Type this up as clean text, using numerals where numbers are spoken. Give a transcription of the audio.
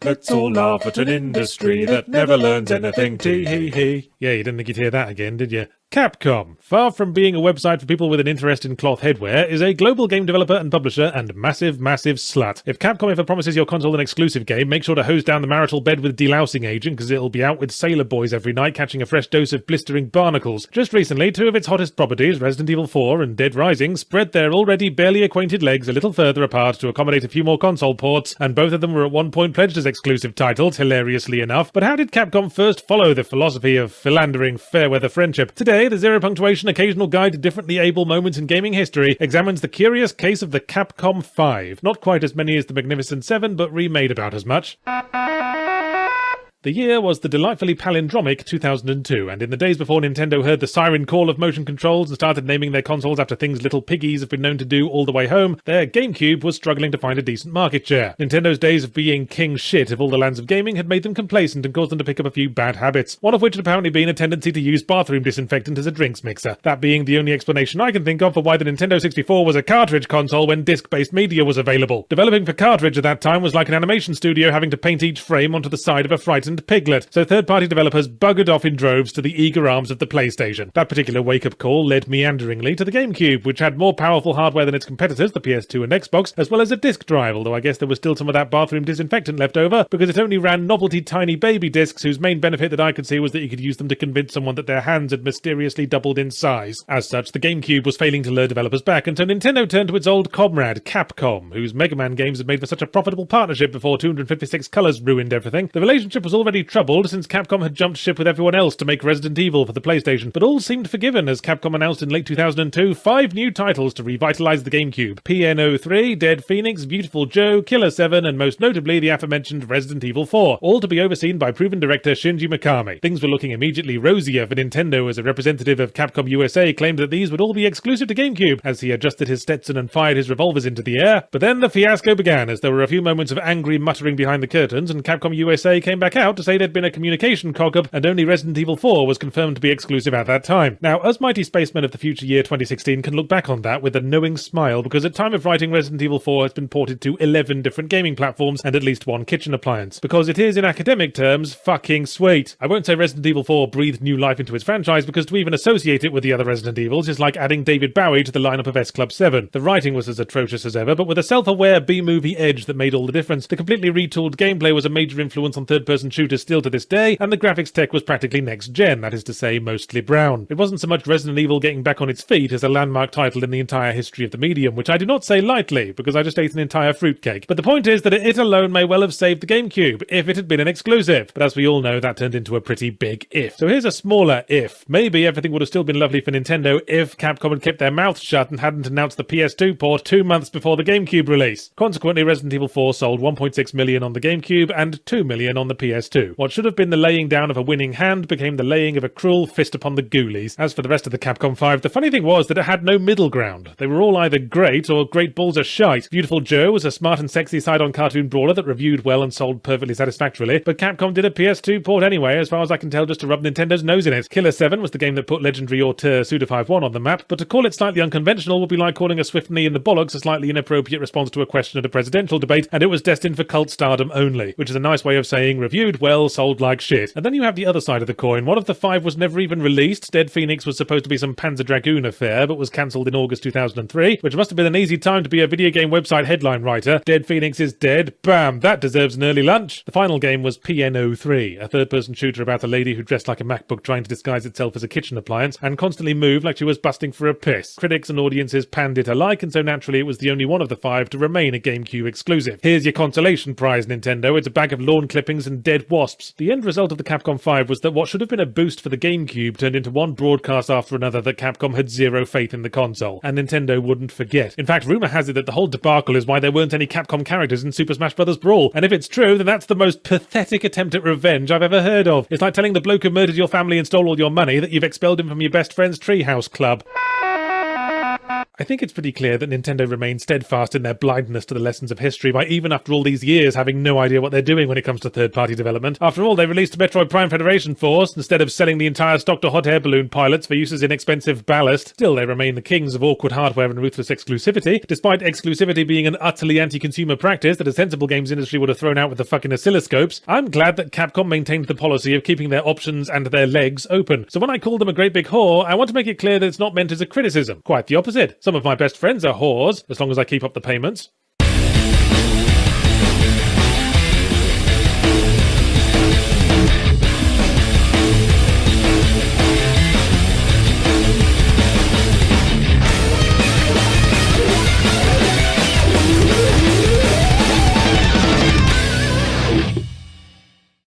Let's all laugh at an industry that never learns anything. Tee-hee-hee. Yeah, you didn't think you'd hear that again, did you? Capcom, far from being a website for people with an interest in cloth headwear, is a global game developer and publisher and massive slut. If Capcom ever promises your console an exclusive game, make sure to hose down the marital bed with delousing agent, because it'll be out with sailor boys every night catching a fresh dose of blistering barnacles. Just recently, two of its hottest properties, Resident Evil 4 and Dead Rising, spread their already barely acquainted legs a little further apart to accommodate a few more console ports, and both of them were at one point pledged as exclusive titles, hilariously enough. But how did Capcom first follow the philosophy of philandering fair-weather friendship? Today, the Zero Punctuation Occasional Guide to Differently Able Moments in Gaming History examines the curious case of the Capcom 5. Not quite as many as the Magnificent 7, but remade about as much. The year was the delightfully palindromic 2002, and in the days before Nintendo heard the siren call of motion controls and started naming their consoles after things little piggies have been known to do all the way home, their GameCube was struggling to find a decent market share. Nintendo's days of being king shit of all the lands of gaming had made them complacent and caused them to pick up a few bad habits, one of which had apparently been a tendency to use bathroom disinfectant as a drinks mixer. That being the only explanation I can think of for why the Nintendo 64 was a cartridge console when disc-based media was available. Developing for cartridge at that time was like an animation studio having to paint each frame onto the side of a frightened piglet, so third-party developers buggered off in droves to the eager arms of the PlayStation. That particular wake-up call led meanderingly to the GameCube, which had more powerful hardware than its competitors, the PS2 and Xbox, as well as a disk drive, although I guess there was still some of that bathroom disinfectant left over, because it only ran novelty tiny baby discs whose main benefit that I could see was that you could use them to convince someone that their hands had mysteriously doubled in size. As such, the GameCube was failing to lure developers back, and so Nintendo turned to its old comrade, Capcom, whose Mega Man games had made for such a profitable partnership before 256 Colors ruined everything. The relationship was already troubled since Capcom had jumped ship with everyone else to make Resident Evil for the PlayStation, but all seemed forgiven as Capcom announced in late 2002 5 new titles to revitalize the GameCube: PN03, Dead Phoenix, Beautiful Joe, Killer 7, and most notably the aforementioned Resident Evil 4, all to be overseen by proven director Shinji Mikami. Things were looking immediately rosier for Nintendo as a representative of Capcom USA claimed that these would all be exclusive to GameCube as he adjusted his Stetson and fired his revolvers into the air. But then the fiasco began as there were a few moments of angry muttering behind the curtains, and Capcom USA came back out to say there'd been a communication cock-up and only Resident Evil 4 was confirmed to be exclusive at that time. Now, us mighty spacemen of the future year 2016 can look back on that with a knowing smile, because at time of writing Resident Evil 4 has been ported to 11 different gaming platforms and at least one kitchen appliance, because it is, in academic terms, fucking sweet. I won't say Resident Evil 4 breathed new life into its franchise, because to even associate it with the other Resident Evils is like adding David Bowie to the lineup of S Club 7. The writing was as atrocious as ever, but with a self-aware B-movie edge that made all the difference. The completely retooled gameplay was a major influence on third-person shooters still to this day, and the graphics tech was practically next-gen, that is to say, mostly brown. It wasn't so much Resident Evil getting back on its feet as a landmark title in the entire history of the medium, which I do not say lightly, because I just ate an entire fruitcake. But the point is that it alone may well have saved the GameCube, if it had been an exclusive. But as we all know, that turned into a pretty big if. So here's a smaller if. Maybe everything would have still been lovely for Nintendo if Capcom had kept their mouths shut and hadn't announced the PS2 port 2 months before the GameCube release. Consequently, Resident Evil 4 sold 1.6 million on the GameCube and 2 million on the PS2. What should have been the laying down of a winning hand became the laying of a cruel fist upon the ghoulies. As for the rest of the Capcom 5, the funny thing was that it had no middle ground. They were all either great or great balls of shite. Beautiful Joe was a smart and sexy side-on cartoon brawler that reviewed well and sold perfectly satisfactorily, but Capcom did a PS2 port anyway, as far as I can tell, just to rub Nintendo's nose in it. Killer 7 was the game that put legendary auteur Suda51 on the map, but to call it slightly unconventional would be like calling a swift knee in the bollocks a slightly inappropriate response to a question at a presidential debate, and it was destined for cult stardom only, which is a nice way of saying reviewed well, sold like shit. And then you have the other side of the coin. One of the 5 was never even released. Dead Phoenix was supposed to be some Panzer Dragoon affair, but was cancelled in August 2003, which must have been an easy time to be a video game website headline writer. Dead Phoenix is dead. Bam! That deserves an early lunch. The final game was PN03, a third-person shooter about a lady who dressed like a MacBook trying to disguise itself as a kitchen appliance and constantly moved like she was busting for a piss. Critics and audiences panned it alike, and so naturally it was the only one of the 5 to remain a GameCube exclusive. Here's your consolation prize, Nintendo. It's a bag of lawn clippings and dead wasps. The end result of the Capcom 5 was that what should have been a boost for the GameCube turned into one broadcast after another that Capcom had zero faith in the console, and Nintendo wouldn't forget. In fact, rumour has it that the whole debacle is why there weren't any Capcom characters in Super Smash Bros. Brawl, and if it's true, then that's the most pathetic attempt at revenge I've ever heard of. It's like telling the bloke who murdered your family and stole all your money that you've expelled him from your best friend's treehouse club. I think it's pretty clear that Nintendo remains steadfast in their blindness to the lessons of history by even after all these years having no idea what they're doing when it comes to third-party development. After all, they released Metroid Prime Federation Force instead of selling the entire stock to hot air balloon pilots for use as inexpensive ballast. Still, they remain the kings of awkward hardware and ruthless exclusivity, despite exclusivity being an utterly anti-consumer practice that a sensible games industry would have thrown out with the fucking oscilloscopes. I'm glad that Capcom maintained the policy of keeping their options and their legs open. So when I call them a great big whore, I want to make it clear that it's not meant as a criticism. Quite the opposite. Some of my best friends are whores, as long as I keep up the payments.